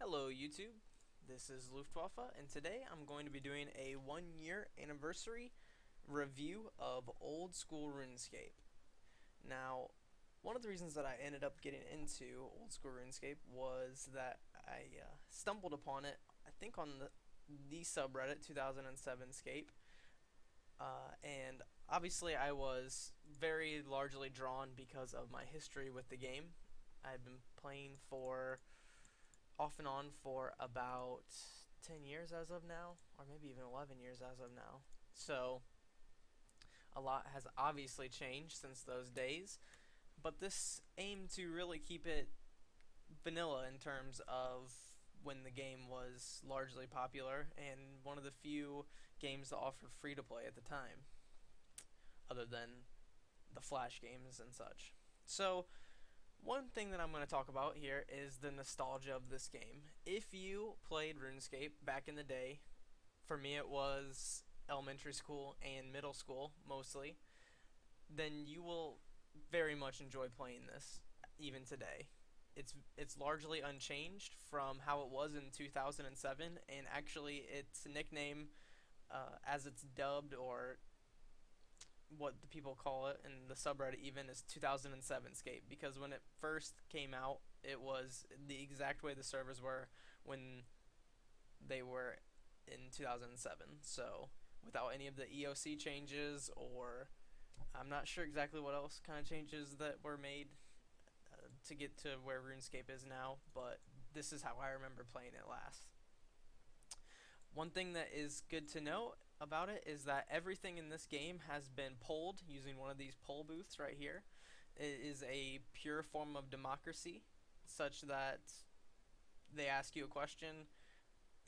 Hello YouTube, this is Luftwaffe, and today I'm going to be doing a 1 year anniversary review of old school RuneScape. Now, one of the reasons that I ended up getting into old school RuneScape was that I stumbled upon it, I think on the subreddit 2007 Scape, and obviously I was very largely drawn because of my history with the game. I've been playing for off and on for about 10 years as of now, or maybe even 11 years as of now. So, a lot has obviously changed since those days, but this aimed to really keep it vanilla in terms of when the game was largely popular and one of the few games that offered free to play at the time, other than the Flash games and such. So, one thing that I'm going to talk about here is the nostalgia of this game. If you played RuneScape back in the day, for me it was elementary school and middle school mostly, then you will very much enjoy playing this even today. It's largely unchanged from how it was in 2007, and actually its nickname, as it's dubbed, or what the people call it in the subreddit even, is 2007 Scape, because when it first came out it was the exact way the servers were when they were in 2007, so without any of the EOC changes, or I'm not sure exactly what else kind of changes that were made to get to where RuneScape is now, but this is how I remember playing it last. One thing that is good to know about it is that everything in this game has been polled using one of these poll booths right here. It is a pure form of democracy, such that they ask you a question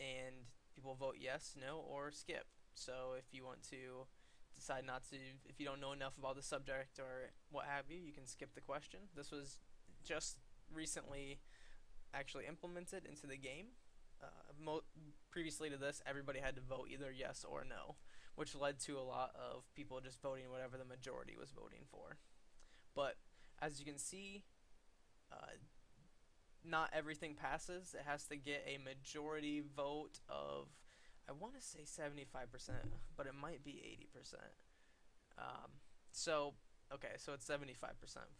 and people vote yes, no, or skip. So if you want to decide not to, if you don't know enough about the subject or what have you, you can skip the question. This was just recently actually implemented into the game. Previously to this, everybody had to vote either yes or no, which led to a lot of people just voting whatever the majority was voting for. But as you can see, uh, not everything passes. It has to get a majority vote of, I want to say 75%, but it might be 80%. Um, so, okay, so it's 75%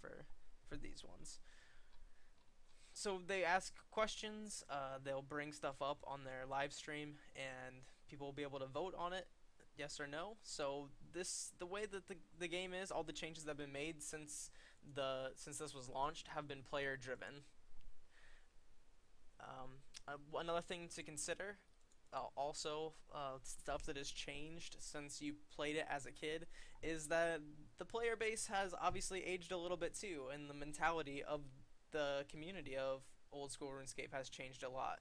for these ones. So they ask questions, they'll bring stuff up on their live stream, and people will be able to vote on it, yes or no. So the way that the game is, all the changes that have been made since this was launched have been player driven. Another thing to consider, also stuff that has changed since you played it as a kid, is that the player base has obviously aged a little bit too, and the mentality of the community of old school RuneScape has changed a lot.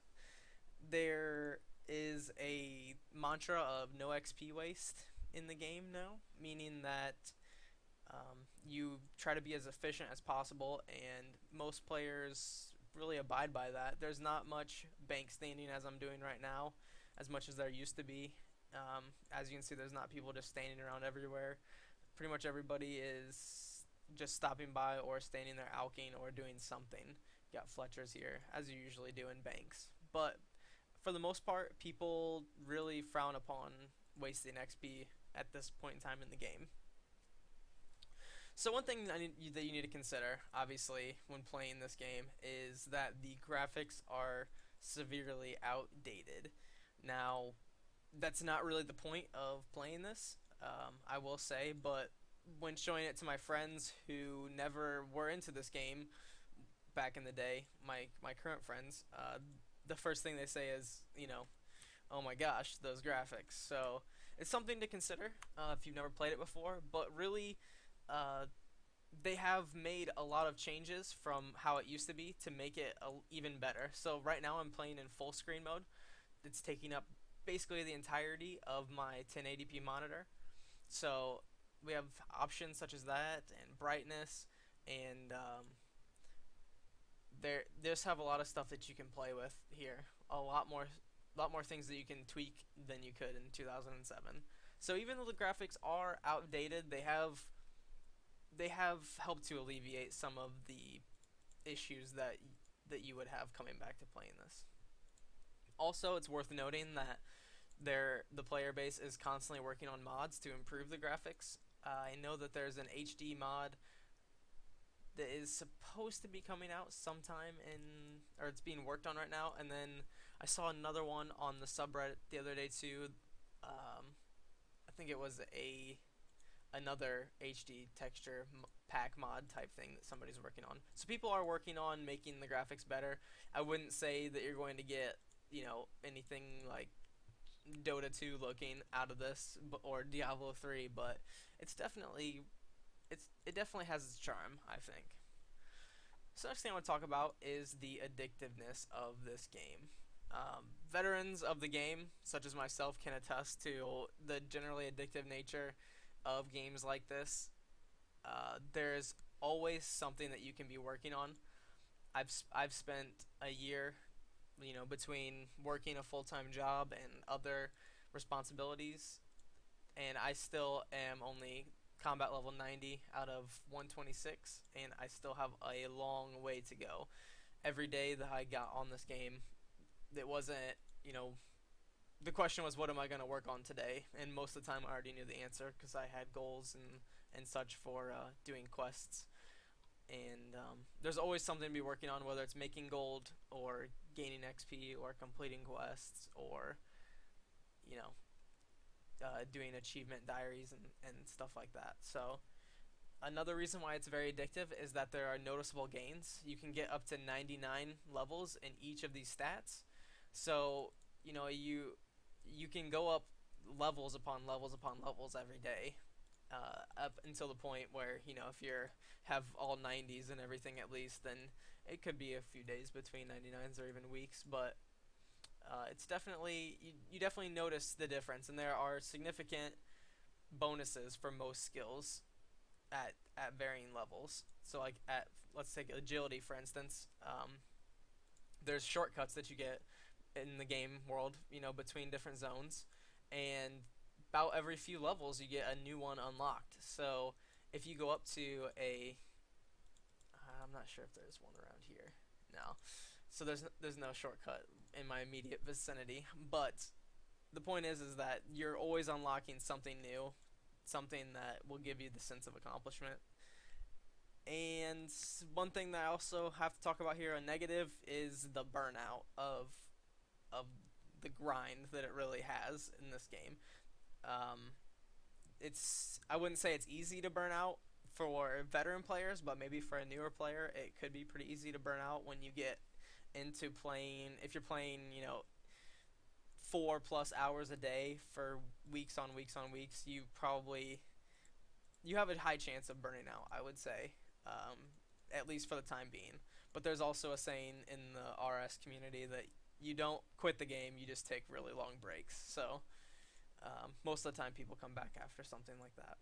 There is a mantra of no XP waste in the game now, meaning that you try to be as efficient as possible, and most players really abide by that. There's not much bank standing as I'm doing right now, as much as there used to be. As you can see, there's not people just standing around everywhere. Pretty much everybody is just stopping by or standing there alking or doing something. You got Fletchers here, as you usually do in banks. But for the most part, people really frown upon wasting XP at this point in time in the game. So one thing that you need to consider, obviously, when playing this game, is that the graphics are severely outdated. Now, that's not really the point of playing this, I will say, but when showing it to my friends who never were into this game back in the day, my current friends, the first thing they say is, oh my gosh, those graphics. So it's something to consider if you've never played it before, but really, they have made a lot of changes from how it used to be to make it even better. So right now I'm playing in full screen mode. It's taking up basically the entirety of my 1080p monitor. So we have options such as that and brightness, and they just have a lot of stuff that you can play with here. A lot more things that you can tweak than you could in 2007. So even though the graphics are outdated, they have helped to alleviate some of the issues that you would have coming back to playing this. Also, it's worth noting that the player base is constantly working on mods to improve the graphics. I know that there's an HD mod that is supposed to be coming out sometime in, or it's being worked on right now. And then I saw another one on the subreddit the other day too. I think it was a another HD texture pack mod type thing that somebody's working on. So people are working on making the graphics better. I wouldn't say that you're going to get, anything like Dota 2 looking out of this or Diablo 3, but it's definitely it definitely has its charm, I think. So next thing I want to talk about is the addictiveness of this game. Veterans of the game, such as myself, can attest to the generally addictive nature of games like this. There's always something that you can be working on. I've spent a year, between working a full time job and other responsibilities, and I still am only combat level 90 out of 126, and I still have a long way to go. Every day that I got on this game, it wasn't, you know, the question was, what am I going to work on today? And most of the time, I already knew the answer because I had goals and such for doing quests. And there's always something to be working on, whether it's making gold or gaining XP or completing quests or, you know, doing achievement diaries and stuff like that. So another reason why it's very addictive is that there are noticeable gains. You can get up to 99 levels in each of these stats. So, you can go up levels upon levels upon levels every day, up until the point where, if you're have all 90s and everything at least, then it could be a few days between 99s or even weeks, but it's definitely you definitely notice the difference, and there are significant bonuses for most skills at varying levels. So like at let's take agility for instance. There's shortcuts that you get in the game world, between different zones, and about every few levels you get a new one unlocked. So if you go up to I'm not sure if there's one around here. No. So there's no shortcut in my immediate vicinity, but the point is that you're always unlocking something new, something that will give you the sense of accomplishment. And one thing that I also have to talk about here, a negative, is the burnout of the grind that it really has in this game. It's I wouldn't say it's easy to burn out for veteran players, but maybe for a newer player, it could be pretty easy to burn out when you get into playing. If you're playing, 4+ hours a day for weeks on weeks on weeks, you have a high chance of burning out, I would say, at least for the time being. But there's also a saying in the RS community that you don't quit the game, you just take really long breaks. So most of the time people come back after something like that.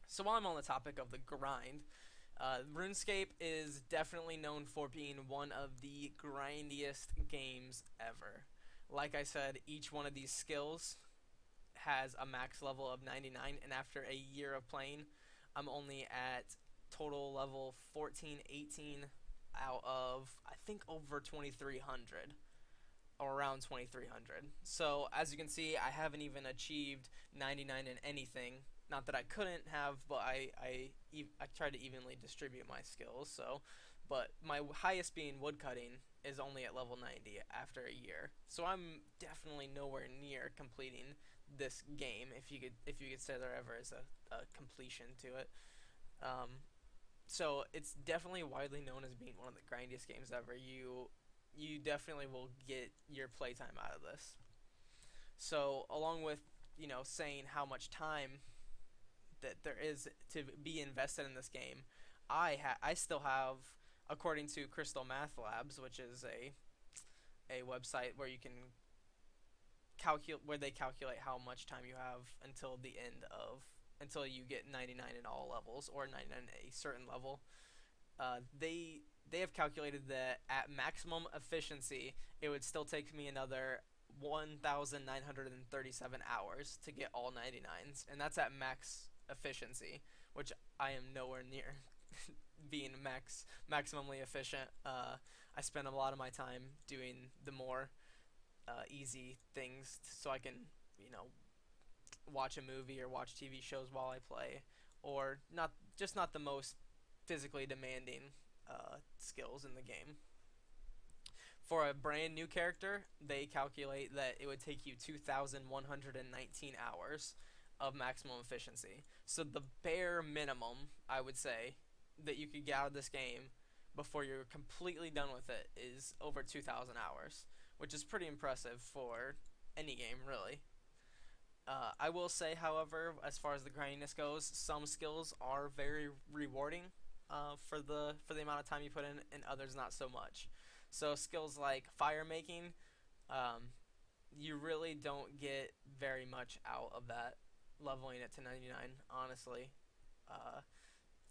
So while I'm on the topic of the grind, RuneScape is definitely known for being one of the grindiest games ever. Like I said, each one of these skills has a max level of 99, and after a year of playing, I'm only at total level 14, 18 out of, I think, over 2,300, or around 2,300. So as you can see, I haven't even achieved 99 in anything. Not that I couldn't have, but I tried to evenly distribute my skills. So, but my highest being woodcutting is only at level 90 after a year. So I'm definitely nowhere near completing this game. If you could say there ever is a completion to it. So it's definitely widely known as being one of the grindiest games ever. You definitely will get your playtime out of this. So along with saying how much time that there is to be invested in this game, I still have, according to Crystal Math Labs, which is a website where you can they calculate how much time you have until you get 99 in all levels, or 99 at a certain level. They have calculated that at maximum efficiency, it would still take me another 1,937 hours to get all 99s, and that's at max efficiency, which I am nowhere near being maximally efficient. I spend a lot of my time doing the more easy things so I can, you know, watch a movie or watch TV shows while I play, or not the most physically demanding skills in the game. For a brand new character, they calculate that it would take you 2,119 hours of maximum efficiency. So the bare minimum, I would say, that you could get out of this game before you're completely done with it is over 2,000 hours, which is pretty impressive for any game, really. I will say, however, as far as the grindiness goes, some skills are very rewarding for the amount of time you put in, and others not so much. So skills like fire making, um, you really don't get very much out of that leveling it to 99. Honestly, uh,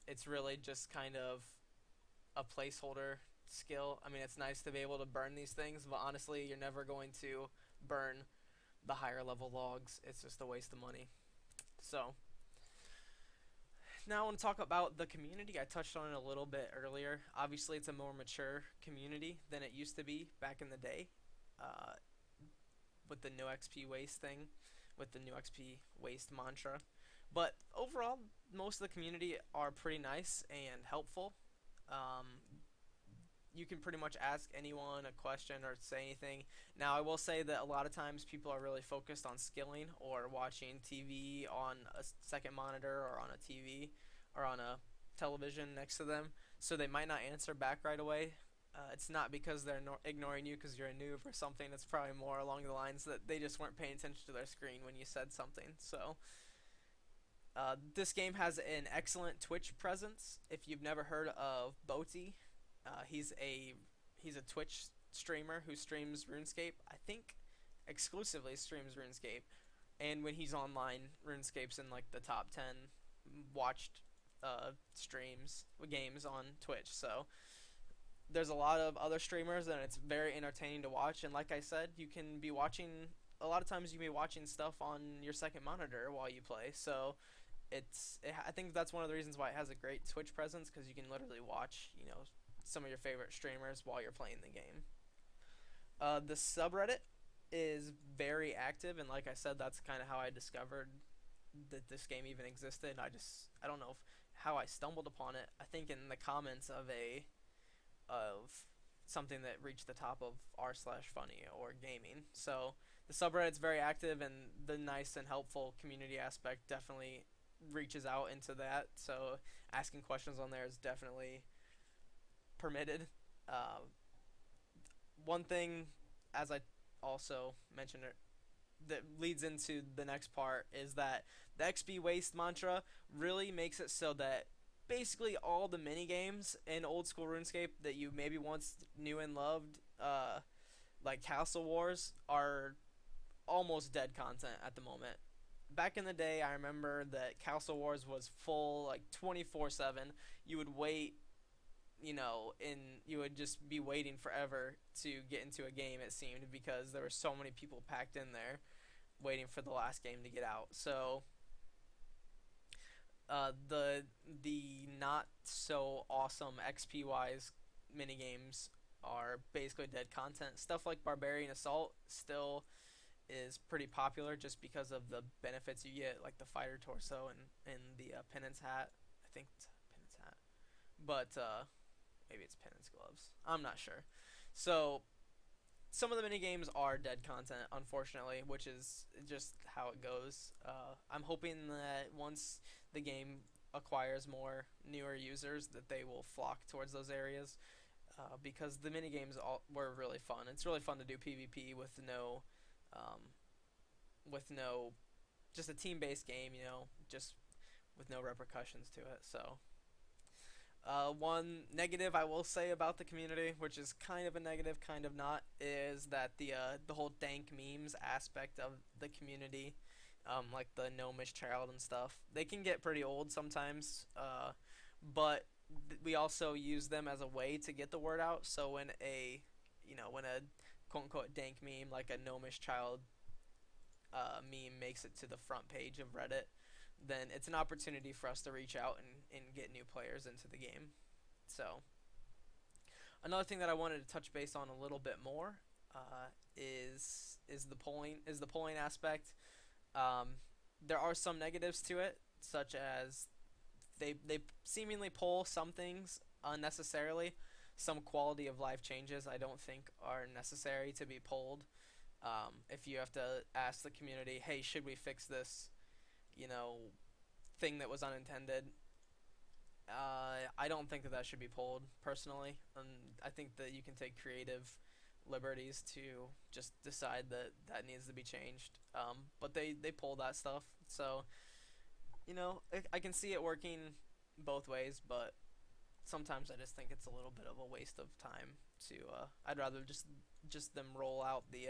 it's really just kind of a placeholder skill. I mean, it's nice to be able to burn these things, but honestly, you're never going to burn the higher level logs. It's just a waste of money. So, now I want to talk about the community. I touched on it a little bit earlier. Obviously, it's a more mature community than it used to be back in the day, uh, with the no XP waste thing, with the no XP waste mantra. But overall, most of the community are pretty nice and helpful. Um, you can pretty much ask anyone a question or say anything. Now, I will say that a lot of times people are really focused on skilling or watching TV on a second monitor or on a TV or on a television next to them, so they might not answer back right away. It's not because they're ignoring you because you're a noob or something. It's probably more along the lines that they just weren't paying attention to their screen when you said something. So, this game has an excellent Twitch presence. If you've never heard of Boti, he's a Twitch streamer who streams RuneScape. I think exclusively streams RuneScape, and when he's online, RuneScape's in like the top 10 watched streams games on Twitch. So there's a lot of other streamers, and it's very entertaining to watch. And like I said, you can be watching. A lot of times you can be watching stuff on your second monitor while you play. So I think that's one of the reasons why it has a great Twitch presence, because you can literally watch, some of your favorite streamers while you're playing the game. The subreddit is very active, and like I said, that's kind of how I discovered that this game even existed. I don't know how I stumbled upon it. I think in the comments of something that reached the top of r/funny or gaming. So the subreddit's very active, and the nice and helpful community aspect definitely reaches out into that. So asking questions on there is definitely permitted. One thing, as I also mentioned it, that leads into the next part is that the XP waste mantra really makes it so that basically all the mini games in old school RuneScape that you maybe once knew and loved, like Castle Wars, are almost dead content at the moment. Back in the day, I remember that Castle Wars was full, like 24/7. You would wait, and you would just be waiting forever to get into a game, it seemed, because there were so many people packed in there waiting for the last game to get out. So the not so awesome XP wise mini games are basically dead content. Stuff like Barbarian Assault still is pretty popular just because of the benefits you get, like the fighter torso and the penance hat. I think it's penance hat, but maybe it's penance gloves. I'm not sure. So some of the mini games are dead content, unfortunately, which is just how it goes. I'm hoping that once the game acquires more newer users, that they will flock towards those areas, because the mini games were really fun. It's really fun to do PvP um, with no, just a team-based game, just with no repercussions to it. So one negative I will say about the community, which is kind of a negative, kind of not, is that the whole dank memes aspect of the community, like the gnomish child and stuff, they can get pretty old sometimes. But we also use them as a way to get the word out. So when a quote unquote dank meme like a gnomish child meme makes it to the front page of Reddit, then it's an opportunity for us to reach out and get new players into the game. So another thing that I wanted to touch base on a little bit more, is the polling aspect. Um, there are some negatives to it, such as they seemingly poll some things unnecessarily. Some quality of life changes I don't think are necessary to be polled. If you have to ask the community, hey, should we fix this, you know, thing that was unintended? I don't think that that should be polled personally, and I think that you can take creative liberties to just decide that that needs to be changed. But they poll that stuff, so I can see it working both ways, but sometimes I just think it's a little bit of a waste of time. I'd rather just them roll out the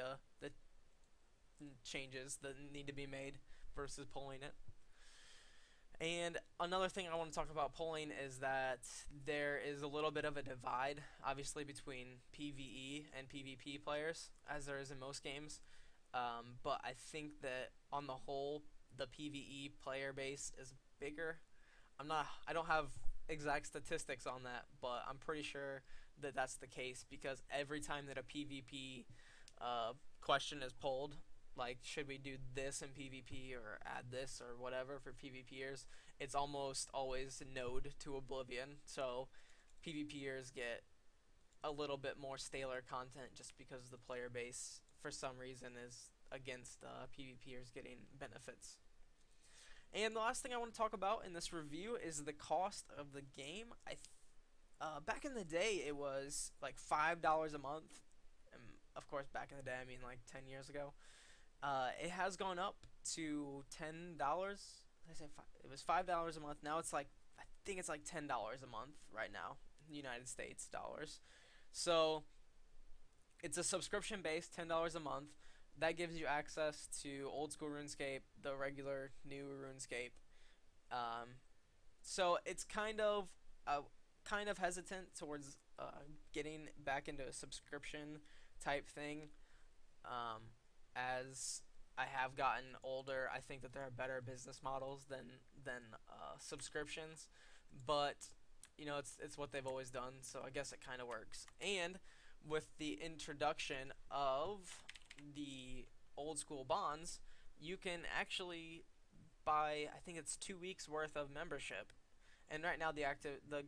changes that need to be made versus polling it. And another thing I want to talk about polling is that there is a little bit of a divide, obviously, between PvE and PvP players, as there is in most games. But I think that on the whole, the PvE player base is bigger. I don't have exact statistics on that, but I'm pretty sure that that's the case because every time that a PvP question is polled, like should we do this in PvP or add this or whatever for PvPers, it's almost always node to oblivion. So PvPers get a little bit more staler content just because the player base for some reason is against PvPers getting benefits. And the last thing I want to talk about in this review is the cost of the game. Back in the day, it was like $5 a month. And of course, back in the day, I mean like 10 years ago. It has gone up to $10. I say it was $5 a month. Now it's like I think it's like $10 a month right now, United States dollars. So it's a subscription based $10 a month. That gives you access to old school RuneScape, the regular new RuneScape. Um, so it's kind of hesitant towards getting back into a subscription type thing. As I have gotten older, I think that there are better business models than subscriptions, but it's what they've always done, so I guess it kind of works. And with the introduction of the old school bonds, you can actually buy, I think it's 2 weeks worth of membership. And right now the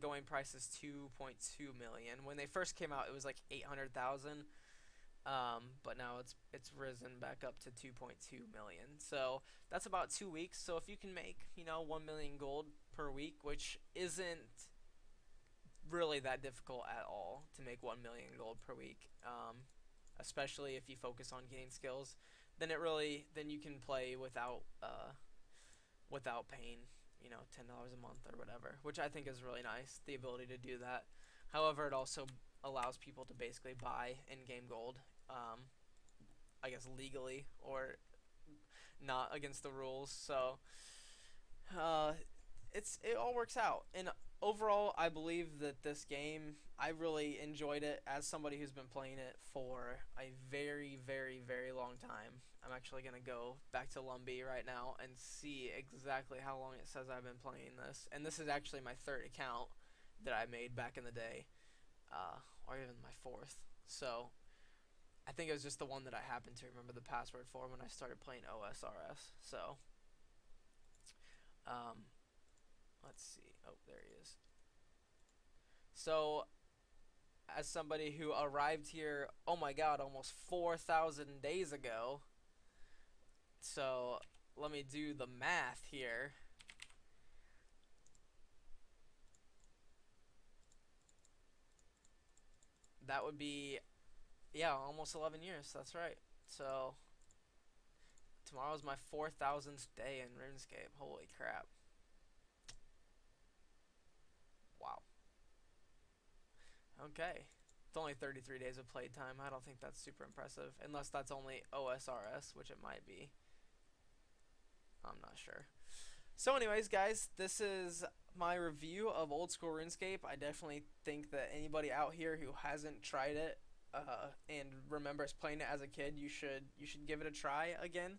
going price is 2.2 million. When they first came out, it was like 800,000. But now it's risen back up to 2.2 million. So that's about 2 weeks. So if you can make 1 million gold per week, which isn't really that difficult at all to make 1 million gold per week, especially if you focus on getting skills, then you can play without paying $10 a month or whatever, which I think is really nice, the ability to do that. However, it also allows people to basically buy in-game gold, I guess legally or not against the rules. So it all works out. And overall, I believe that this game, I really enjoyed it as somebody who's been playing it for a very, very, very long time. I'm actually going to go back to Lumbee right now and see exactly how long it says I've been playing this. And this is actually my third account that I made back in the day, or even my fourth. So I think it was just the one that I happened to remember the password for when I started playing OSRS. So let's see. Oh, there he is. So as somebody who arrived here, oh my god, almost 4,000 days ago. So let me do the math here. That would be, yeah, almost 11 years. That's right. So tomorrow's my 4,000th day in RuneScape. Holy crap. Wow. Okay. It's only 33 days of playtime. I don't think that's super impressive. Unless that's only OSRS, which it might be. I'm not sure. So anyways, guys, this is my review of old school RuneScape. I definitely think that anybody out here who hasn't tried it and remembers playing it as a kid, you should give it a try again.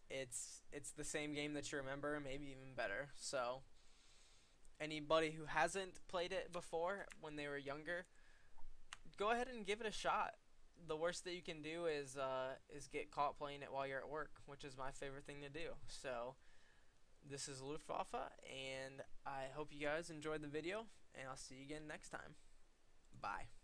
It's the same game that you remember, maybe even better. So anybody who hasn't played it before when they were younger, go ahead and give it a shot. the worst that you can do is get caught playing it while you're at work, which is my favorite thing to do. So this is Luftwaffe, and I hope you guys enjoyed the video, and I'll see you again next time. Bye.